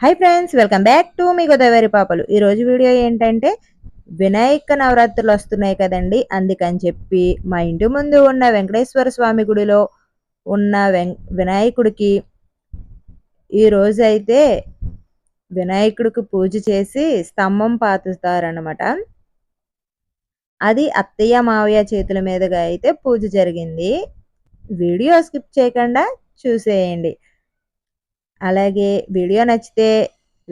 Hi friends, welcome back to మీ గోదావరి పాపలు. ఈరోజు వీడియో ఏంటంటే వినాయక నవరాత్రులు వస్తున్నాయి కదండి. అందుకని చెప్పి మా ఇంటి ముందు ఉన్న వెంకటేశ్వర స్వామి గుడిలో ఉన్న వినాయకుడికి ఈరోజు అయితే వినాయకుడికి పూజ చేసి స్తంభం పాతుతారనమాట. అది అత్తయ్య మావయ్య చేతుల మీదుగా అయితే పూజ జరిగింది. వీడియో స్కిప్ చేయకుండా చూసేయండి. అలాగే వీడియో నచ్చితే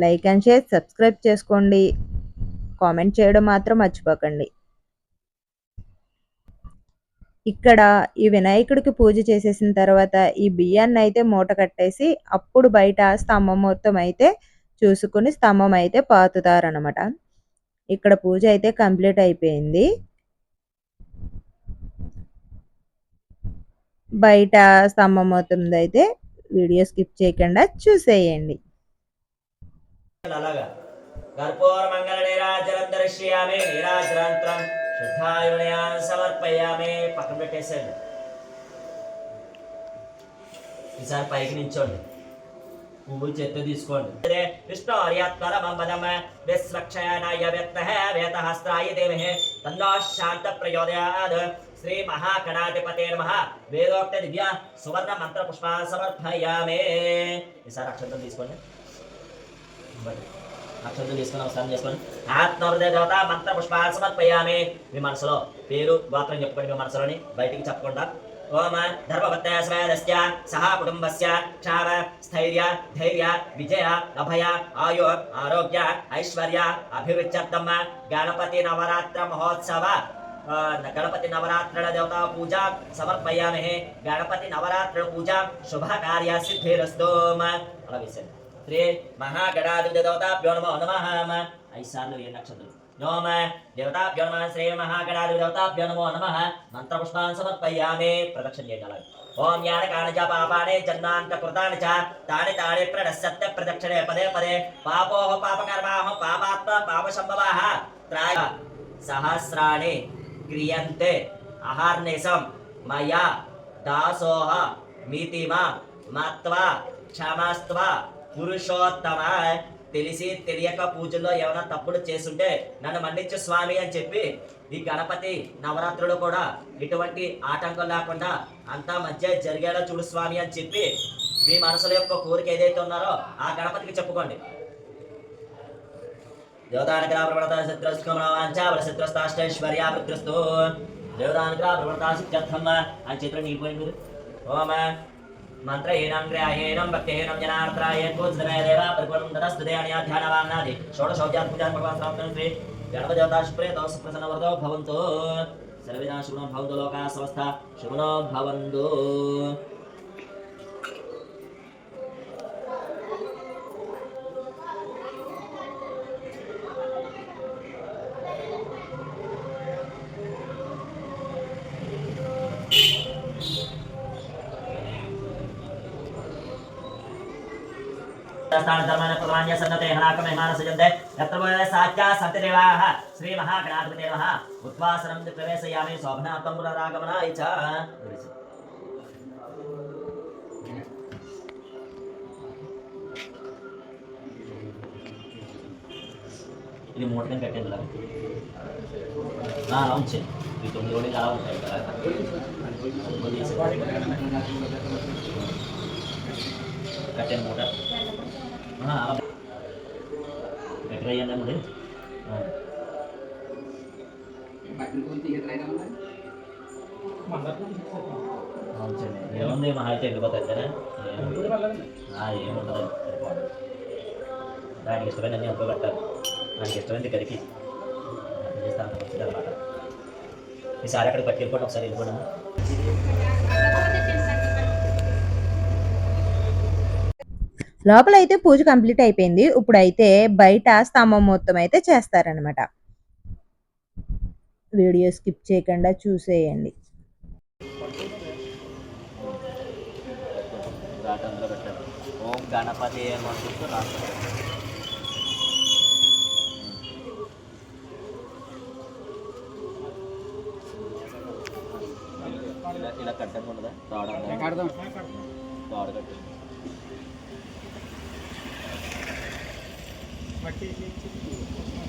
లైక్ అండ్ షేర్, సబ్స్క్రైబ్ చేసుకోండి. కామెంట్ చేయడం మాత్రం మర్చిపోకండి. ఇక్కడ ఈ వినాయకుడికి పూజ చేసేసిన తర్వాత ఈ బియ్యాన్ని అయితే మూట కట్టేసి అప్పుడు బయట స్తంభం మొత్తం అయితే చూసుకుని స్తంభం అయితే పాతుతారనమాట. ఇక్కడ పూజ అయితే కంప్లీట్ అయిపోయింది. బయట స్తంభం మొత్తం అయితే వీడియో స్కిప్ చేయకుండా చూసేయండి. పక్కన పెట్టేసాడు. ఈసారి పైకి నించోండి, పువ్వులు చేత్తో తీసుకోండి. విష్ణు తన్నో శాంత ప్రయోదయాద్. శ్రీ మహాగణాధిపతే నమః. వేదోక్త దివ్య సువర్ణ మంత్ర పుష్ప సమర్పయామే. ఈసారి అక్షంతం తీసుకోండి. అక్షంతం తీసుకొని అవసరం చేసుకోండి. ఆత్మహృదయ దేవత మంత్ర పుష్ప సమర్పయామే. మీ మనసులో పేరు గోత్రం చెప్పుకోండి. మీ మనసులోని బయటికి చెప్పకుండా. ఓం ధర్మవత్తస్య సహ కుటుంబస్య క్షామ స్థైర్య ధైర్య విజయ అభయ ఆయు ఆరోగ్య ఐశ్వర్య అభివృద్ధ్యర్థం గణపతి నవరాత్ర మహోత్సవ గణపతి నవరాత్రుల దేవతా పూజ సమర్పయామహే. గణపతి నవరాత్రుల పూజ శుభ కార్య సిద్ధిరస్తు. అలా వేసాను. శ్రీ మహాగణాధిపతి దేవతాభ్యో నమో నమః. 5 సార్లు 7 నక్షత్రాలు. నోమ దేవతాభ్యో నమః. శ్రీ మహాగణాధిపతి దేవతాభ్యో నమో నమః. మంత్ర పుష్పాన్ని సమర్పయామి. ప్రదక్షిణ చేయాలి. ఓం యానకాని చ పాపాని జన్మాంత కృతాని చ తాని తాని ప్రణశ్యత్య ప్రదక్షిణే పదే పదే. పాపోహ పాపకర్మాహ పాపాత్మ పాపసంభవాః త్రాయ సహస్రాణి క్రియంతే అహర్నిశం మయా దాసోహ మితిమా మత్వా క్షమస్త్వ పురుషోత్తమ. తెలిసి తెలియక పూజల్లో ఏమైనా తప్పులు చేస్తుంటే నన్ను మన్నించు స్వామి అని చెప్పి ఈ గణపతి నవరాత్రులు కూడా ఎటువంటి ఆటంకం లేకుండా అంతా మధ్య జరిగేలా చూడు స్వామి అని చెప్పి మీ మనసుల యొక్క కోరిక ఏదైతే ఉన్నారో ఆ గణపతికి చెప్పుకోండి. దేవతానుగ్రహ ప్రవణత శత్రుస్తాష్టైశ్వర్యావృత్తిస్తూ. దేవతానుగ్రహ ప్రవణత సిద్ధ్యర్థం అని చేతిలో నీడిపోయింది మీరు. ఓమ మంత్రహీనం క్రియాహీనం భక్తిహీనం జనార్ద్రాయేత్కోత్సమే దేవ పరిపూర్ణం తదస్తుదేయాని ధ్యానవాన్నాది షోడశౌర్యాత్ పూజాన్ భగవాన్ శ్రావణం శ్రీ గణపతి దేవతా శుభ్రేతో సుప్రసన్నవర్తో భవంతు. సర్వేజనా శుభనో భవంతు. లోకాః సమస్తా శుభనో భవంతు. శ్రీ మహాగణాధిపతే నమః. ఉద్వాసనం ప్రవేశయామి. శోభనార్థం పునరాగమనాయ చ. ఇది మూటని కట్టేది అలా ఉంచండి. ఈ 9 రోజులు అలా ఉంటాయి కదా. కట్టెన్ మూట ఎక్కడ అయ్యండి ముందు ఏముంది మహా అయితే వెళ్ళిపోతుంది కదా. ఏముండదు. దానికి ఇష్టమైన ఎంతో పెట్టాలి. దానికి ఇష్టమైంది కరికి చేస్తాను మంచిది అనమాట. ఈసారి అక్కడికి పట్టుకెళ్ళిపోండి. ఒకసారి వెళ్ళిపోవడం. లోపలైతే పూజ కంప్లీట్ అయిపోయింది. ఇప్పుడైతే బయట స్తంభం మొత్తం అయితే చేస్తారనమాట. వీడియో స్కిప్ చేయకుండా చూసేయండి. ఓం గణపతి ఇలా కట్టడం ఉండదా? తాడు కట్టండి.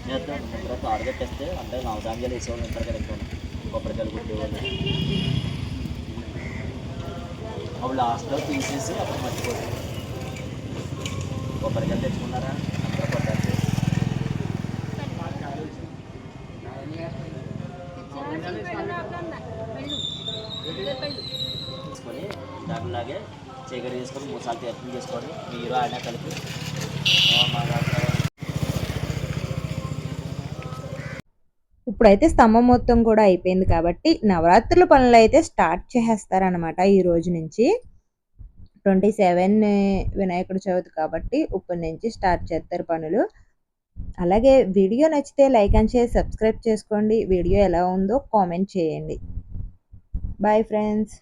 చేద్దాం ముందర తాడు కట్టేస్తే అంటే నవధాన్యాలు వేసేవాళ్ళు ఉంటారు కదా ఎక్కువ కొబ్బరికాయలు కొట్టేవాళ్ళు అప్పుడు లాస్ట్లో తీసేసి అప్పుడు మర్చిపోతుంది కొబ్బరికాయలు తెచ్చుకున్నారా అందరూ కొట్టారు తీసుకొని దానిలాగే చీకటి తీసుకొని 3 సార్లు తీర్థం చేసుకొని మీరు ఆయన కలిపి ఇప్పుడైతే స్తంభం మొత్తం కూడా అయిపోయింది కాబట్టి నవరాత్రుల పనులు అయితే స్టార్ట్ చేసేస్తారనమాట ఈ రోజు నుంచి 27 వినాయకుడి చవితి కాబట్టి ఇప్పటి నుంచి స్టార్ట్ చేస్తారు పనులు. అలాగే వీడియో నచ్చితే లైక్ అండ్ షేర్ సబ్స్క్రైబ్ చేసుకోండి. వీడియో ఎలా ఉందో కామెంట్ చేయండి. Bye friends.